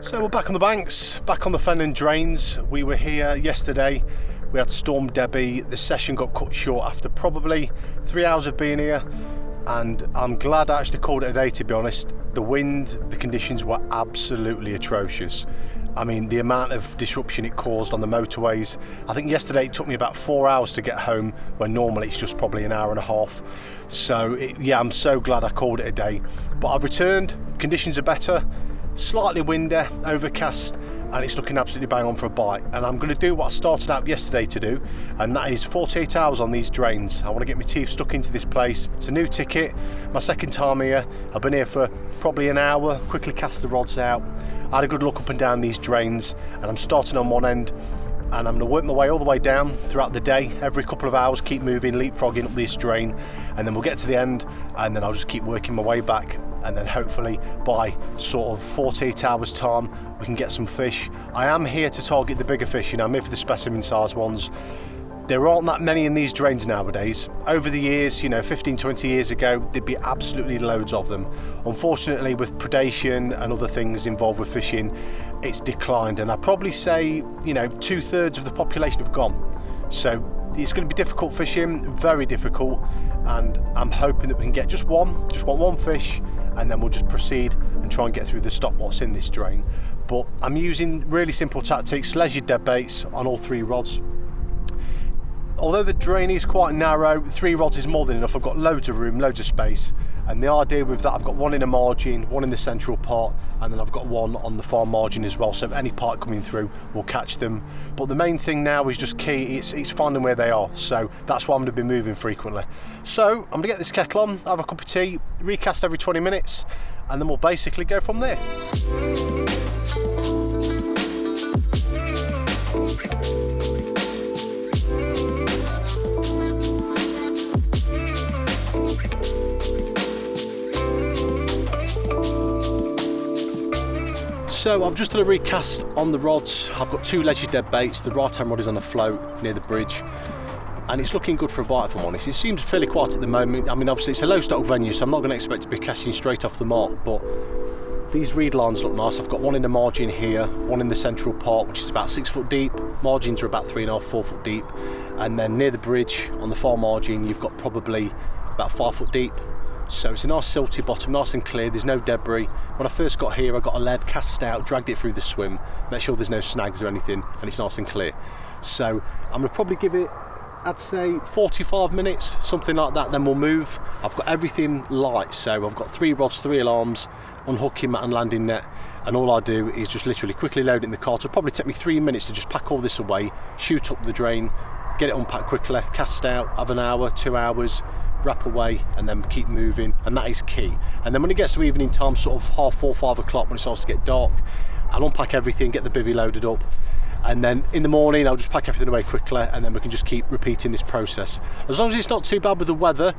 So we're back on the banks, back on the Fenland drains. We were here yesterday, we had Storm Debbie. The session got cut short after probably 3 hours of being here, and I'm glad I actually called it a day, to be honest. The wind, the conditions were absolutely atrocious. I mean, the amount of disruption it caused on the motorways. I think yesterday it took me about 4 hours to get home, when normally it's just probably an hour and a half. So yeah, I'm so glad I called it a day. But I've returned, conditions are better, slightly windy, overcast, and it's looking absolutely bang on for a bite. And I'm going to do what I started out yesterday to do, and that is 48 hours on these drains. I want to get my teeth stuck into this place. It's a new ticket, my second time here. I've been here for probably an hour, quickly cast the rods out. I had a good look up and down these drains, and I'm starting on one end, and I'm going to work my way all the way down throughout the day. Every couple of hours, keep moving, leapfrogging up this drain, and then we'll get to the end, and then I'll just keep working my way back. And then hopefully by sort of 48 hours time we can get some fish. I am here to target the bigger fish, I'm here for the specimen size ones. There aren't that many in these drains nowadays. Over the years, 15-20 years ago, there'd be absolutely loads of them. Unfortunately, with predation and other things involved with fishing, it's declined, and I'd probably say 2/3 of the population have gone. So it's going to be difficult fishing, very difficult, and I'm hoping that we can get just one fish, and then we'll just proceed and try and get through the stock what's in this drain. But I'm using really simple tactics, leisure dead baits on all 3 rods. Although the drain is quite narrow, 3 rods is more than enough. I've got loads of room, loads of space, and the idea with that, I've got one in a margin, one in the central part, and then I've got one on the far margin as well, so any pike coming through will catch them. But the main thing now is just key, it's finding where they are, so that's why I'm going to be moving frequently. So I'm going to get this kettle on, have a cup of tea, recast every 20 minutes, and then we'll basically go from there. So I've just done a recast on the rods. I've got 2 leisure dead baits. The right hand rod is on a float near the bridge, and it's looking good for a bite, if I'm honest. It seems fairly quiet at the moment. I mean, obviously it's a low stock venue, so I'm not going to expect to be casting straight off the mark, but these reed lines look nice. I've got one in the margin here, one in the central part, which is about 6 foot deep. Margins are about 3.5, 4 foot deep, and then near the bridge on the far margin you've got probably about 5 foot deep. So it's a nice silty bottom, nice and clear, there's no debris. When I first got here I got a lead cast out, dragged it through the swim, make sure there's no snags or anything, and it's nice and clear. So I'm going to probably give it, I'd say 45 minutes, something like that, then we'll move. I've got everything light, so I've got 3 rods, 3 alarms, unhooking mat and landing net, and all I do is just literally quickly load it in the cart. It'll probably take me 3 minutes to just pack all this away, shoot up the drain, get it unpacked quickly, cast out, have an hour, 2 hours, wrap away, and then keep moving, and that is key. And then when it gets to evening time, sort of 4:30, 5 o'clock, when it starts to get dark, I'll unpack everything, get the bivvy loaded up, and then in the morning I'll just pack everything away quickly, and then we can just keep repeating this process. As long as it's not too bad with the weather,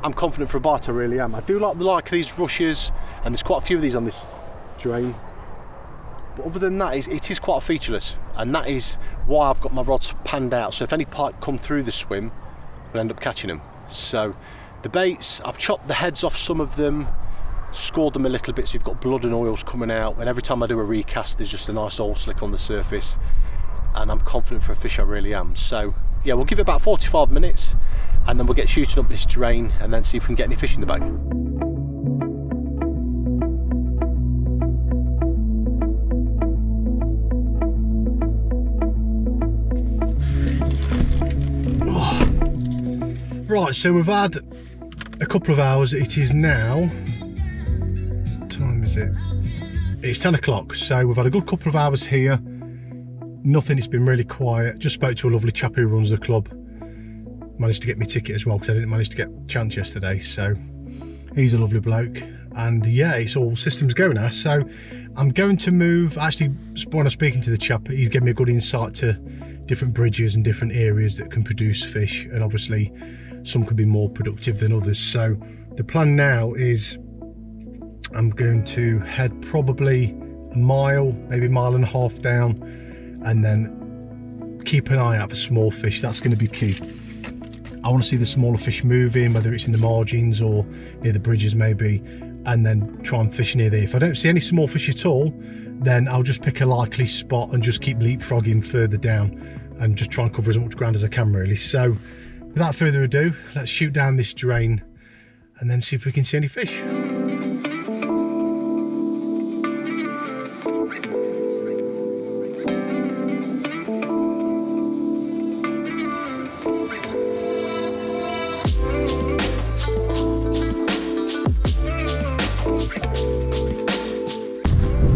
I'm confident for a bite, I really am. I do like these rushes, and there's quite a few of these on this drain. But other than that, it is quite featureless, and that is why I've got my rods panned out, so if any pike come through the swim, we'll end up catching them. So the baits, I've chopped the heads off some of them, scored them a little bit so you've got blood and oils coming out, and every time I do a recast there's just a nice oil slick on the surface, and I'm confident for a fish, I really am. So yeah, we'll give it about 45 minutes and then we'll get shooting up this drain and then see if we can get any fish in the bag. Right, so we've had a couple of hours. It is now, what time is it? It's 10 o'clock, so we've had a good couple of hours here. Nothing, it's been really quiet. Just spoke to a lovely chap who runs the club. Managed to get me ticket as well, because I didn't manage to get a chance yesterday, so he's a lovely bloke. And yeah, it's all systems go now. So I'm going to move, actually when I was speaking to the chap, he gave me a good insight to different bridges and different areas that can produce fish, and obviously some could be more productive than others. So the plan now is I'm going to head probably a mile, maybe a mile and a half down, and then keep an eye out for small fish. That's going to be key. I want to see the smaller fish moving, whether it's in the margins or near the bridges maybe, and then try and fish near there. If I don't see any small fish at all, then I'll just pick a likely spot and just keep leapfrogging further down and just try and cover as much ground as I can really. So without further ado, let's shoot down this drain and then see if we can see any fish.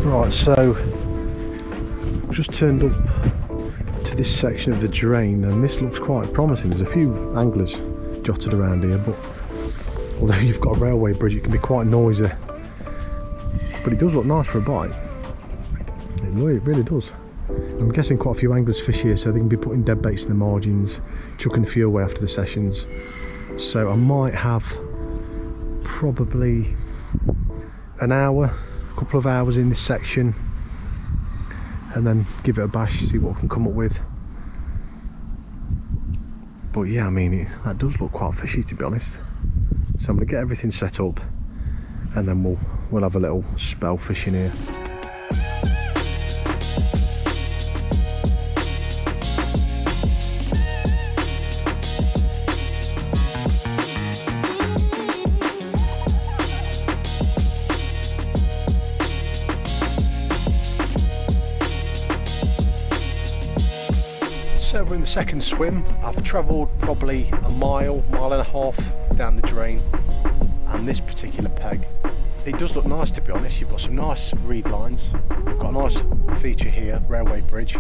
Right, so I've just turned up to this section of the drain and this looks quite promising. There's a few anglers jotted around here, but although you've got a railway bridge it can be quite noisy, but it does look nice for a bite. It really does. I'm guessing quite a few anglers fish here, so they can be putting dead baits in the margins, chucking a few away after the sessions. So I might have probably an hour, a couple of hours in this section, and then give it a bash, see what we can come up with. But yeah, I mean, that does look quite fishy, to be honest. So I'm going to get everything set up and then we'll have a little spell fishing here. So we're in the second swim. I've travelled probably a mile and a half down the drain, and this particular peg, it does look nice, to be honest. You've got some nice reed lines, you've got a nice feature here, railway bridge,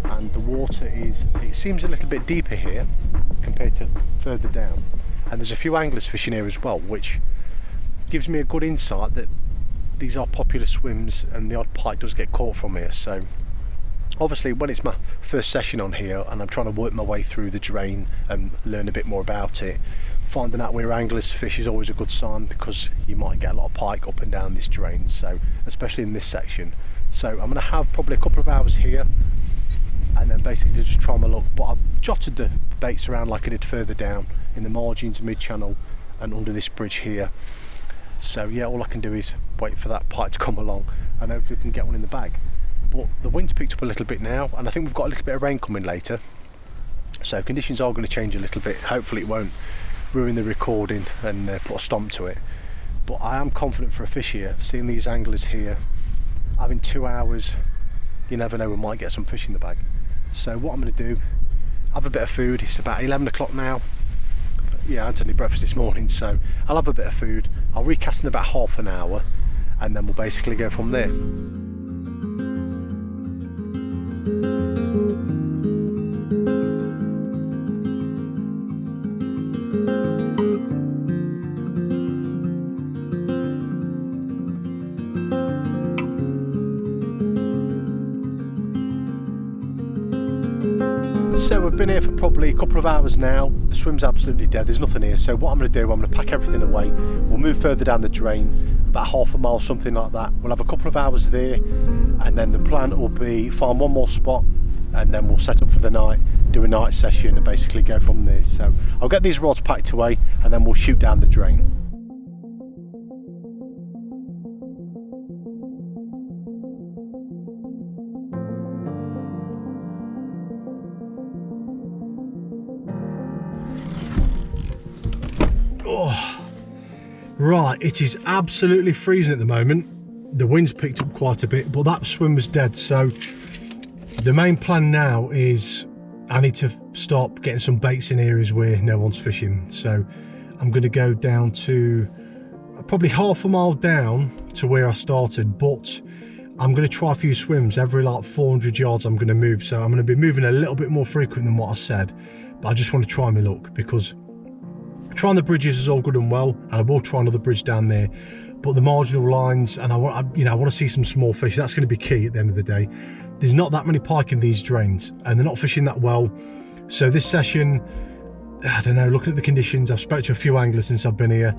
and the water it seems a little bit deeper here compared to further down, and there's a few anglers fishing here as well, which gives me a good insight that these are popular swims and the odd pike does get caught from here. So obviously when it's my first session on here and I'm trying to work my way through the drain and learn a bit more about it, finding out where anglers fish is always a good sign, because you might get a lot of pike up and down this drain, so especially in this section. So I'm going to have probably a couple of hours here and then basically just try my luck, but I've jotted the baits around like I did further down in the margins, mid-channel and under this bridge here. So yeah, all I can do is wait for that pike to come along and hopefully we can get one in the bag. But the wind's picked up a little bit now, and I think we've got a little bit of rain coming later, so conditions are going to change a little bit. Hopefully it won't ruin the recording and put a stomp to it, but I am confident for a fish here. Seeing these anglers here, having 2 hours, you never know, we might get some fish in the bag. So what I'm going to do, have a bit of food. It's about 11 o'clock now. Yeah, I had any breakfast this morning, so I'll have a bit of food. I'll recast in about half an hour and then we'll basically go from there. So we've been here for probably a couple of hours now. The swim's absolutely dead, there's nothing here. So what I'm going to do, I'm going to pack everything away. We'll move further down the drain, about half a mile, something like that. We'll have a couple of hours there, and then the plan will be find one more spot, and then we'll set up for the night, do a night session and basically go from there. So I'll get these rods packed away and then we'll shoot down the drain. Oh, right, it is absolutely freezing at the moment. The wind's picked up quite a bit, but that swim was dead. So the main plan now is I need to stop getting some baits in areas where no one's fishing. So I'm going to go down to probably half a mile down to where I started, but I'm going to try a few swims every like 400 yards. I'm going to move, so I'm going to be moving a little bit more frequent than what I said, but I just want to try my luck, because trying the bridges is all good and well, and I will try another bridge down there, but the marginal lines, and I want to see some small fish. That's going to be key at the end of the day. There's not that many pike in these drains and they're not fishing that well. So this session, I don't know, looking at the conditions, I've spoken to a few anglers since I've been here,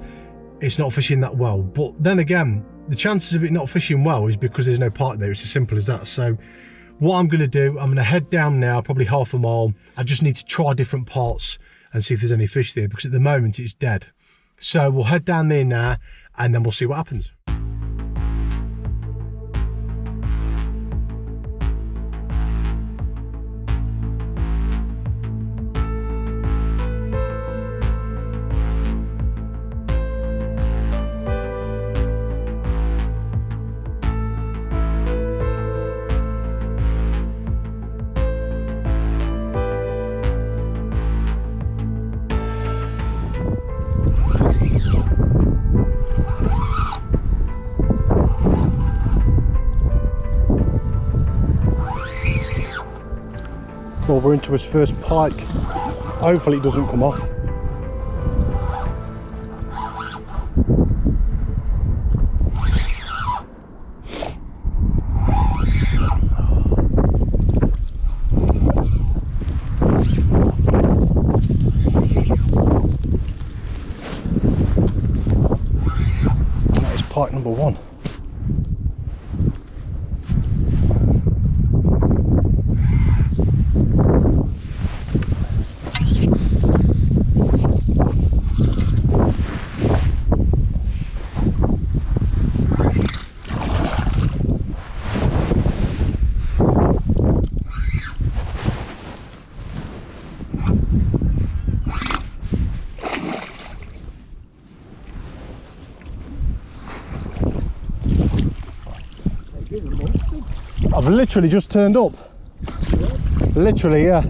it's not fishing that well. But then again, the chances of it not fishing well is because there's no pike there. It's as simple as that. So what I'm going to do, I'm going to head down now, probably half a mile. I just need to try different parts and see if there's any fish there, because at the moment it's dead. So we'll head down there now and then we'll see what happens. Well, we're into his first pike. Hopefully it doesn't come off. That is pike number one. I've literally just turned up. Literally, yeah.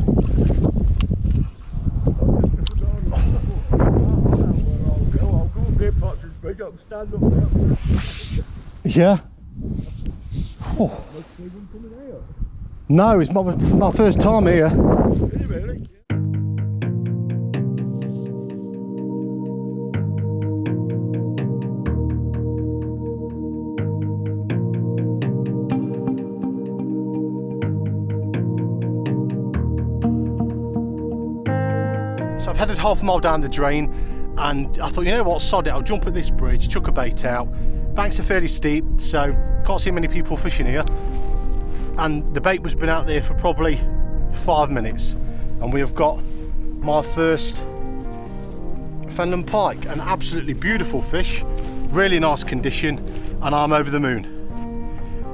Yeah. Oh. No, it's my first time here. So I've headed half a mile down the drain and I thought, you know what, sod it, I'll jump at this bridge, chuck a bait out. Banks are fairly steep, so can't see many people fishing here. And the bait was been out there for probably 5 minutes. And we have got my first Fenland pike, an absolutely beautiful fish, really nice condition, and I'm over the moon.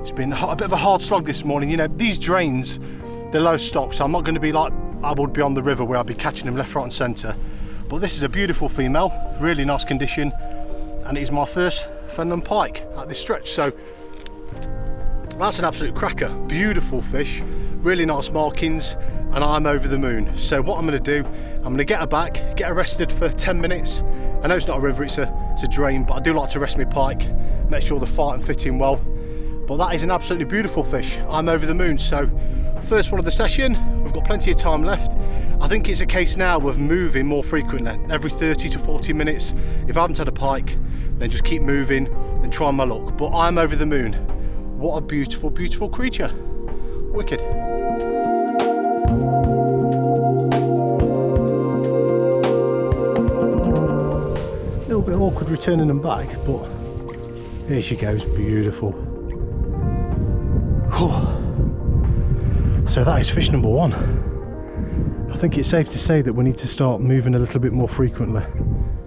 It's been a bit of a hard slog this morning. You know, these drains, they're low stock, so I'm not going to be like I would be on the river where I'd be catching them left, right and centre. But this is a beautiful female, really nice condition, and it is my first Fenland pike at this stretch. So that's an absolute cracker, beautiful fish, really nice markings, and I'm over the moon. So what I'm going to do, I'm going to get her back, get her rested for 10 minutes. I know it's not a river, it's a drain, but I do like to rest my pike, make sure the fight and fit in well. But that is an absolutely beautiful fish. I'm over the moon. So first one of the session, we've got plenty of time left. I think it's a case now of moving more frequently, every 30 to 40 minutes. If I haven't had a pike, then just keep moving and try my luck. But I'm over the moon. What a beautiful, beautiful creature. Wicked. A little bit awkward returning them back, but here she goes, beautiful. So that is fish number one. I think it's safe to say that we need to start moving a little bit more frequently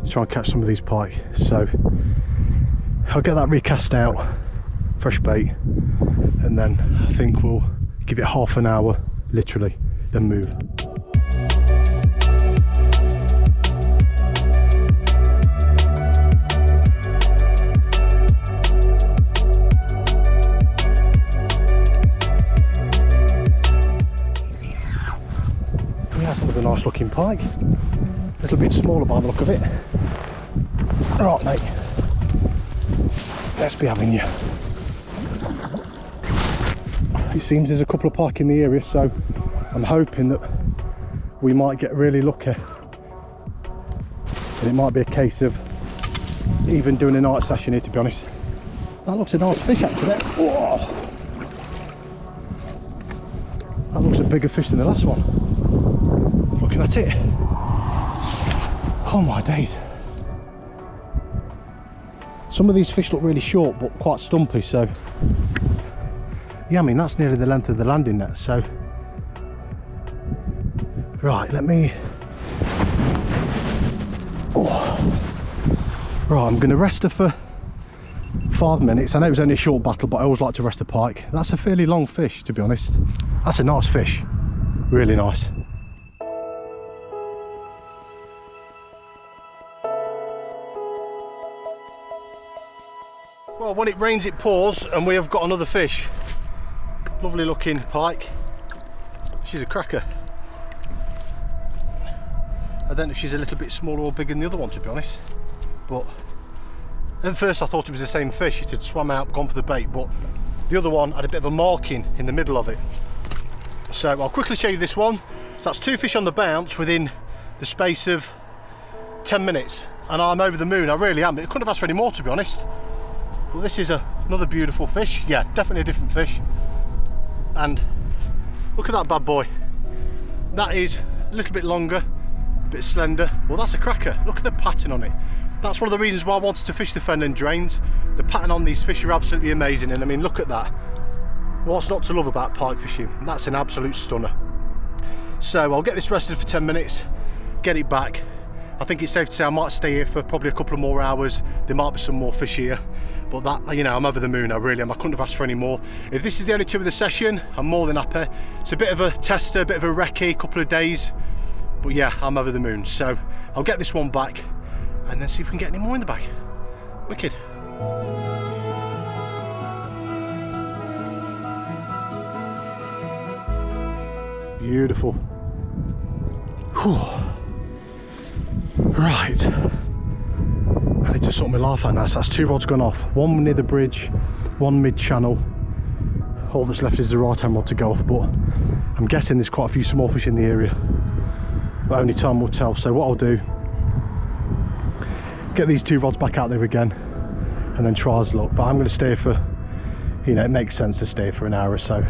to try and catch some of these pike. So I'll get that recast out, fresh bait, and then I think we'll give it half an hour, literally, then move. That's another nice looking pike. A little bit smaller by the look of it. Right, mate. Let's be having you. It seems there's a couple of pike in the area, so I'm hoping that we might get really lucky. And it might be a case of even doing a night session here, to be honest. That looks a nice fish, actually. Whoa. That looks a bigger fish than the last one. Looking at it. Oh my days. Some of these fish look really short but quite stumpy, so yeah, I mean that's nearly the length of the landing net. So right, let me right, I'm going to rest her for 5 minutes. I know it was only a short battle, but I always like to rest the pike. That's a fairly long fish, to be honest. That's a nice fish, really nice. Well, when it rains it pours, and we have got another fish. Lovely looking pike. She's a cracker. I don't know if she's a little bit smaller or bigger than the other one, to be honest. But at first I thought it was the same fish. It had swam out, gone for the bait, but the other one had a bit of a marking in the middle of it. So I'll quickly show you this one. So that's 2 fish on the bounce within the space of 10 minutes. And I'm over the moon, I really am. It couldn't have asked for any more, to be honest. Well, this is another beautiful fish. Yeah, definitely a different fish. And look at that bad boy. That is a little bit longer, a bit slender. Well, that's a cracker. Look at the pattern on it. That's one of the reasons why I wanted to fish the Fenland drains. The pattern on these fish are absolutely amazing. And I mean, look at that. What's not to love about pike fishing? That's an absolute stunner. So I'll get this rested for 10 minutes, get it back. I think it's safe to say I might stay here for probably a couple of more hours. There might be some more fish here, but that, you know, I'm over the moon. I really am. I couldn't have asked for any more. If this is the only tip of the session, I'm more than happy. It's a bit of a tester, a bit of a recce, couple of days, but yeah, I'm over the moon. So I'll get this one back and then see if we can get any more in the bag. Wicked. Beautiful. Whew. Right, I need to sort my life out now. So that's 2 rods gone off, one near the bridge, one mid-channel. All that's left is the right hand rod to go off, but I'm guessing there's quite a few small fish in the area, but only time will tell. So what I'll do, get these 2 rods back out there again and then try as luck. But I'm going to stay for, you know, it makes sense to stay for an hour or so,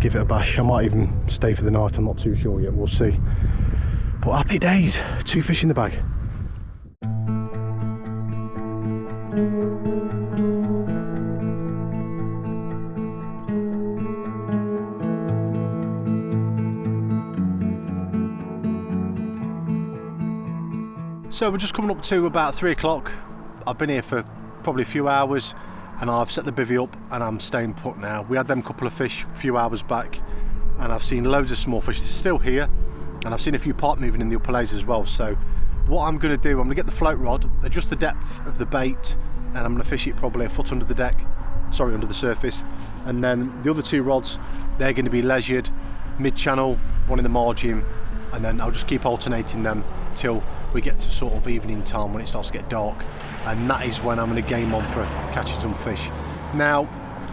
give it a bash. I might even stay for the night, I'm not too sure yet, we'll see. But happy days, 2 fish in the bag. So we're just coming up to about 3 o'clock. I've been here for probably a few hours and I've set the bivvy up and I'm staying put now. We had them couple of fish a few hours back and I've seen loads of small fish. They're still here and I've seen a few pike moving in the upper layers as well. So what I'm going to do, I'm going to get the float rod, adjust the depth of the bait, and I'm going to fish it probably a foot under the deck, sorry, under the surface. And then the other 2 rods, they're going to be leisured, mid-channel, one in the margin, and then I'll just keep alternating them till we get to sort of evening time when it starts to get dark, and that is when I'm going to game on for catching some fish. Now,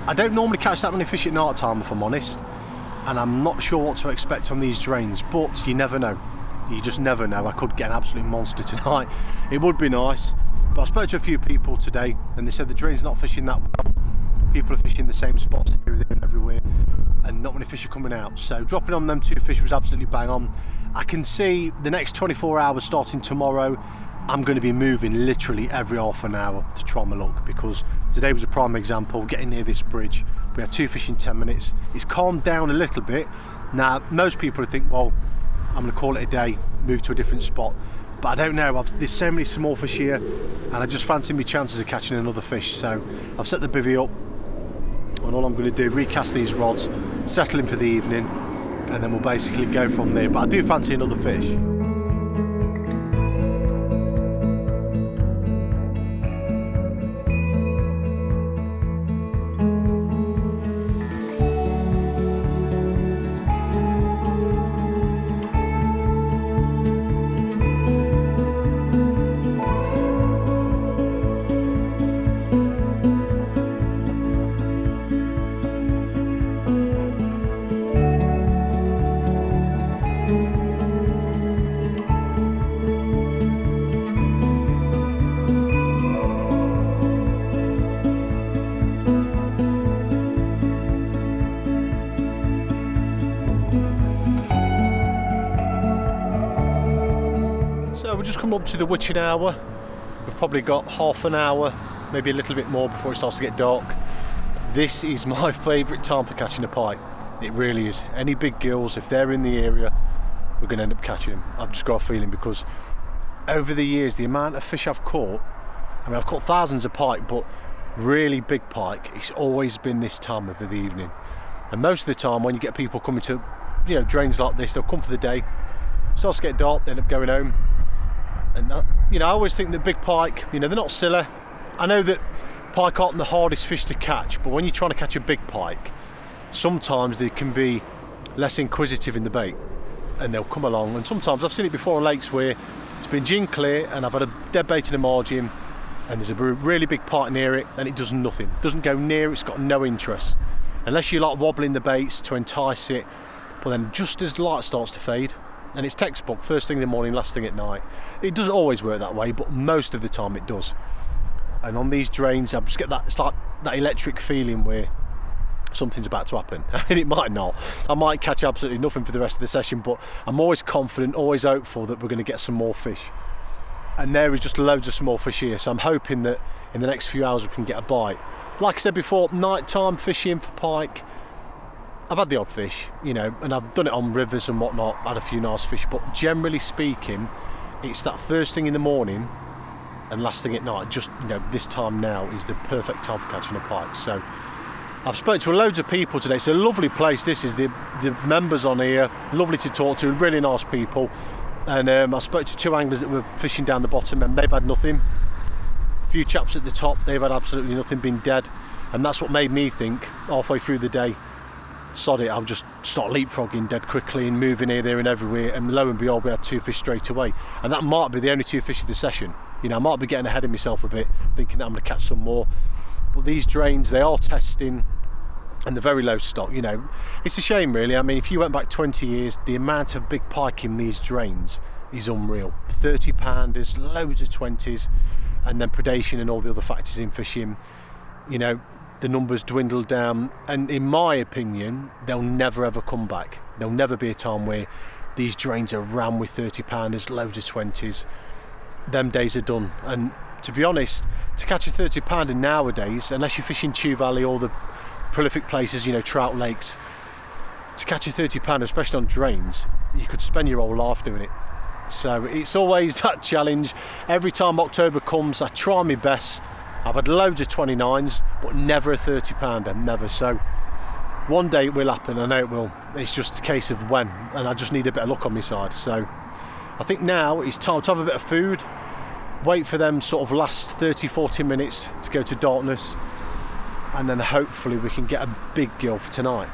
I don't normally catch that many fish at night time, if I'm honest, and I'm not sure what to expect on these drains, but you never know. You just never know. I could get an absolute monster tonight. It would be nice. But I spoke to a few people today and they said the drain's not fishing that well. People are fishing the same spots here, there and everywhere, and not many fish are coming out. So dropping on them 2 fish was absolutely bang on. I can see the next 24 hours starting tomorrow, I'm going to be moving literally every half an hour to try my luck, because today was a prime example, getting near this bridge. We had 2 fish in 10 minutes. It's calmed down a little bit. Now, most people would think, well, I'm going to call it a day, move to a different spot. But I don't know, there's so many small fish here, and I just fancy my chances of catching another fish. So I've set the bivvy up, and all I'm going to do, recast these rods, settle in for the evening, and then we'll basically go from there. But I do fancy another fish. So we've just come up to the witching hour. We've probably got half an hour, maybe a little bit more before it starts to get dark. This is my favourite time for catching a pike. It really is. Any big gills, if they're in the area, we're going to end up catching them. I've just got a feeling, because over the years, the amount of fish I've caught, I mean, I've caught thousands of pike, but really big pike, it's always been this time of the evening. And most of the time, when you get people coming to, you know, drains like this, they'll come for the day, starts to get dark, they end up going home. And you know, I always think that big pike, you know, they're not silly. I know that pike aren't the hardest fish to catch, but when you're trying to catch a big pike, sometimes they can be less inquisitive in the bait, and they'll come along. And sometimes I've seen it before on lakes where it's been gin clear and I've had a dead bait in the margin and there's a really big pike near it and it does nothing, doesn't go near, it's got no interest. Unless you like wobbling the baits to entice it, But then just as the light starts to fade, and it's textbook, first thing in the morning, last thing at night. It doesn't always work that way, but most of the time it does. And on these drains, I just get that, it's like that electric feeling where something's about to happen. And it might not. I might catch absolutely nothing for the rest of the session, but I'm always confident, always hopeful that we're going to get some more fish. And there is just loads of small fish here, so I'm hoping that in the next few hours we can get a bite. Like I said before, nighttime fishing for pike, I've had the odd fish, you know, and I've done it on rivers and whatnot, had a few nice fish, but generally speaking, it's that first thing in the morning and last thing at night. Just, you know, this time now is the perfect time for catching a pike. So I've spoken to loads of people today. It's a lovely place. This is the members on here, lovely to talk to, really nice people. And I spoke to 2 anglers that were fishing down the bottom, and they've had nothing. A few chaps at the top, they've had absolutely nothing, been dead. And that's what made me think halfway through the day, sod it, I'll just start leapfrogging dead quickly and moving here, there and everywhere. And lo and behold, we had 2 fish straight away. And that might be the only 2 fish of the session. You know, I might be getting ahead of myself a bit, thinking that I'm going to catch some more. But these drains, they are testing, and they're very low stock. You know, it's a shame really. I mean, if you went back 20 years, the amount of big pike in these drains is unreal. 30 pounders, loads of 20s, and then predation and all the other factors in fishing. You know, the numbers dwindle down, and in my opinion, they'll never ever come back. There'll never be a time where these drains are rammed with 30 pounders, loads of 20s. Them days are done. And to be honest, to catch a 30 pounder nowadays, unless you're fishing Chew Valley or the prolific places, you know, trout lakes, to catch a 30 pounder, especially on drains, you could spend your whole life doing it. So it's always that challenge. Every time October comes, I try my best. I've had loads of 29s, but never a 30 pounder, never. So one day it will happen, I know it will. It's just a case of when, and I just need a bit of luck on my side. So I think now it's time to have a bit of food, wait for them sort of last 30-40 minutes to go to darkness, and then hopefully we can get a big gill for tonight.